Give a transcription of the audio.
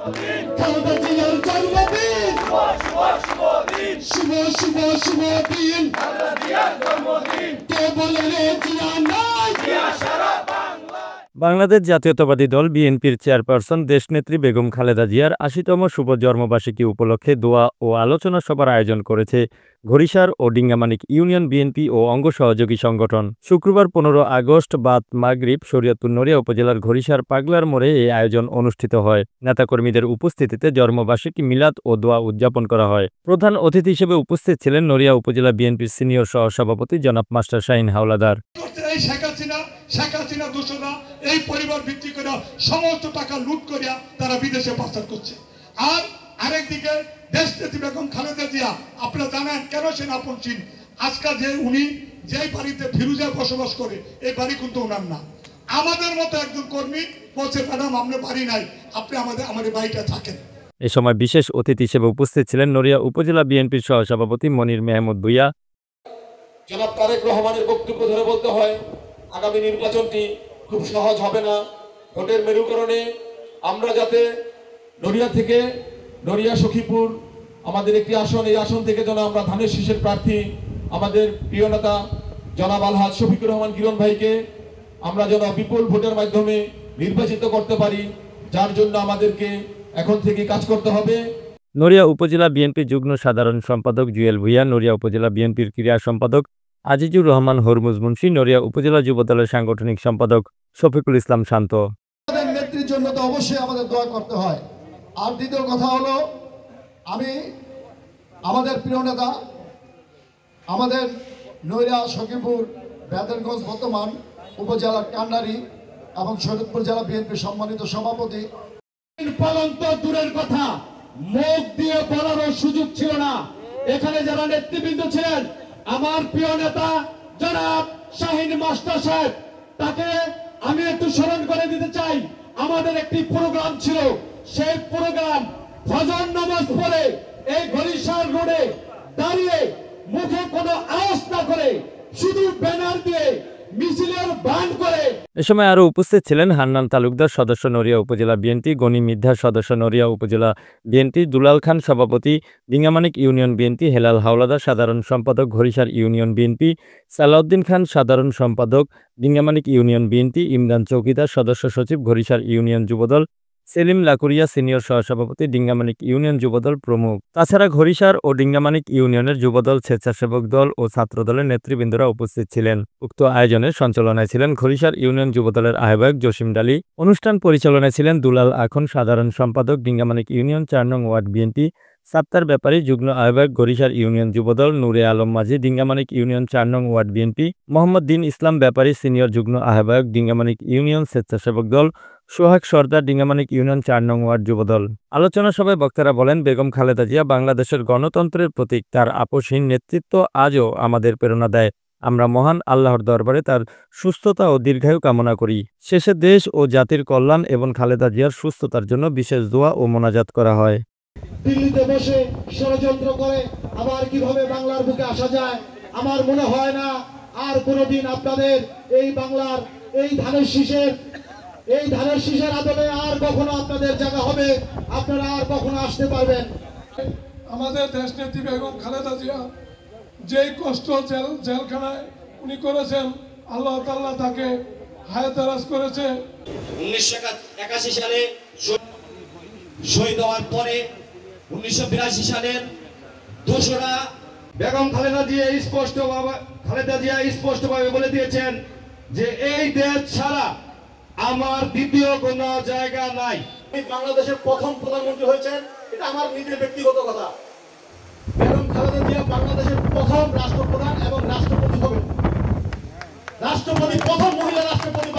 খালেদা জিয়ার জন্মদিন, শুভ শুভ শুভ দিন, কে বলে রে জিয়া নাই। বাংলাদেশ জাতীয়তাবাদী দল বিএনপির চেয়ারপারসন দেশনেত্রী বেগম খালেদা জিয়ার ৮০তম শুভ জন্মবার্ষিকী উপলক্ষে দোয়া ও আলোচনা সভার আয়োজন করেছে ঘড়িসার ও ডিঙ্গামানিক ইউনিয়ন বিএনপি ও অঙ্গ সহযোগী সংগঠন। শুক্রবার ১৫ আগস্ট বাদ মাগরিব শরীয়তপুর নড়িয়া উপজেলার ঘড়িসার পাগলার মোড়ে এই আয়োজন অনুষ্ঠিত হয়। নেতাকর্মীদের উপস্থিতিতে জন্মবার্ষিকী মিলাদ ও দোয়া উদযাপন করা হয়। প্রধান অতিথি হিসেবে উপস্থিত ছিলেন নড়িয়া উপজেলা বিএনপির সিনিয়র সহসভাপতি জনাব মাস্টার শাহীন হাওলাদার। শেখ হাসিনা দোষরা এই পরিবার ভিত্তি করে সমস্ত টাকা লুট করিয়া তারা বিদেশে পাচার করছে। আর আরেকদিকে দেশনেত্রী বেগম খালেদা জিয়া, আপনারা জানেন কেন সে আপনসীন, আজকাল যে উনি যে বাড়িতে ফিরুজা বসবাস করে এই বাড়ি কিন্তু ওনার না। আমাদের মতো একজন কর্মী বলছে ম্যাডাম আপনার বাড়ি নাই, আপনি আমাদের বাড়িটা থাকেন। এ সময় বিশেষ অতিথি হিসেবে উপস্থিত ছিলেন নড়িয়া উপজেলা বিএনপির সহসভাপতি মনির মেহমুদ ভূঁইয়া। জনাব তারেক রহমানের বক্তব্য ধরে বলতে হয়, আগামী নির্বাচনটি খুব সহজ হবে না। ভোটের মেরুকরণে আমরা যাতে নড়িয়া থেকে নড়িয়া সখীপুর আমাদের একটি আসন, এই আসন থেকে যেন আমরা ধানের শীষের প্রার্থী আমাদের প্রিয় নেতা জনাব আলহাজ শফিকুর রহমান কিরণ ভাইকে আমরা যেন বিপুল ভোটের মাধ্যমে নির্বাচিত করতে পারি, যার জন্য আমাদেরকে এখন থেকে কাজ করতে হবে। নড়িয়া উপজেলা বিএনপি যুগ্ম সাধারণ সম্পাদক জুয়েল ভূঁইয়া, নড়িয়া উপজেলা বিএনপির ক্রীড়া সম্পাদক আজিজুর রহমান হরমুজ মুন্সি, নড়িয়া উপজেলা যুবদলের সাংগঠনিক সম্পাদক শফিকুল ইসলাম শান্ত। নেত্রীর জন্য তো অবশ্যই আমাদের দোয়া করতে হয়। আর দ্বিতীয় কথা হলো, আমি আমাদের প্রিয় নেতা আমাদের নড়িয়া সখীপুর বেদেরগঞ্জ বর্তমান উপজেলার কান্ডারি এবং শরীয়তপুর জেলা বিএনপির সম্মানিত সভাপতি পালন তো দূরের কথা, মুখ দিয়ে বলারও সুযোগ ছিল না। এখানে যারা নেতৃবৃন্দ ছিলেন, আমার প্রিয় নেতা জনাব শাহীন মাস্টার সাহেব, তাকে আমি একটু স্মরণ করে দিতে চাই। আমাদের একটি প্রোগ্রাম ছিল, সেই প্রোগ্রাম ফজর নামাজ পড়ে এই ঘড়িসার রোডে দাঁড়িয়ে মুখে কোনো আওয়াজ না করে শুধু ব্যানার দিয়ে মিছিলের বান করে। এ সময় আরও উপস্থিত ছিলেন হান্নান তালুকদার সদস্য নড়িয়া উপজেলা বিএনপি, গনি মির্ধা সদস্য নড়িয়া উপজেলা বিএনপি, দুলাল খান সভাপতি ডিঙ্গামানিক ইউনিয়ন বিএনপি, হেলাল হাওলাদার সাধারণ সম্পাদক ঘড়িসার ইউনিয়ন বিএনপি, সালাউদ্দিন খান সাধারণ সম্পাদক ডিঙ্গামানিক ইউনিয়ন বিএনপি, ইমরান চৌকিদার সদস্য সচিব ঘড়িসার ইউনিয়ন যুবদল, সেলিম লাকুরিয়া সিনিয়র সহসভাপতি ডিঙ্গামানিক ইউনিয়ন যুবদল প্রমুখ। তাছাড়া ঘড়িসার ও ডিঙ্গামানিক ইউনিয়নের যুবদল, স্বেচ্ছাসেবক দল ও ছাত্রদলের নেতৃবৃন্দরা উপস্থিত ছিলেন। উক্ত আয়োজনের সঞ্চালনায় ছিলেন ঘড়িসার ইউনিয়ন যুবদলের আহ্বায়ক জসিম ডালি। অনুষ্ঠান পরিচালনায় ছিলেন দুলাল আখন সাধারণ সম্পাদক ডিঙ্গামানিক ইউনিয়ন ৪ নং ওয়ার্ড বিএনপি, সাত্তার ব্যাপারী যুগ্ম আহ্বায়ক ঘড়িসার ইউনিয়ন যুবদল, নূরে আলম মাঝি ডিঙ্গামানিক ইউনিয়ন ৪ নং ওয়ার্ড বিএনপি, মোহাম্মদ দিন ইসলাম ব্যাপারী সিনিয়র যুগ্ম আহ্বায়ক ডিঙ্গামানিক ইউনিয়ন স্বেচ্ছাসেবক দল, সোহাগ সর্দার ডিঙ্গামানিক ইউনিয়ন ৪ নং ওয়ার্ড যুবদল। আলোচনা সভায় বক্তারা বলেন, বেগম খালেদা জিয়া বাংলাদেশের গণতন্ত্রের প্রতীক। তার আপোষহীন নেতৃত্ব আজও আমাদের প্রেরণা দেয়। আমরা মহান আল্লাহর দরবারে তার সুস্থতা ও দীর্ঘায়ু কামনা করি। শেষে দেশ ও জাতির কল্যাণ এবং খালেদা জিয়ার সুস্থতার জন্য বিশেষ দোয়া ও মোনাজাত করা হয়। দিল্লিতে বসে ষড়যন্ত্র করে আবার কিভাবে বাংলার বুকে আসা যায়, আমার মনে হয় না আর কোনোদিন আপনাদের এই বাংলার এই ধানের শীষের আদলে আর কখনো আপনাদের জায়গা হবে, আপনারা আর কখনো আসতে পারবেন। আমাদের দেশনেত্রী বেগম খালেদা জিয়া যেই কষ্ট জেলখানায় উনি করেছেন, আল্লাহ তাআলা তাকে হায়াত-এ-দারাজ করেছে। 1981 সালে শহীদ হওয়ার পরে 1982 সালের 2রা বেগম খালেদা জিয়া স্পষ্টভাবে বলে দিয়েছেন যে এই দেশ ছাড়া আমার দ্বিতীয় কোনো জায়গা নাই। বাংলাদেশের প্রথম প্রধানমন্ত্রী হয়েছেন, এটা আমার নিজের ব্যক্তিগত কথা। বেগম খালেদা জিয়া বাংলাদেশের প্রথম রাষ্ট্রপ্রধান এবং রাষ্ট্রপতি হবেন। প্রথম মহিলা রাষ্ট্রপতি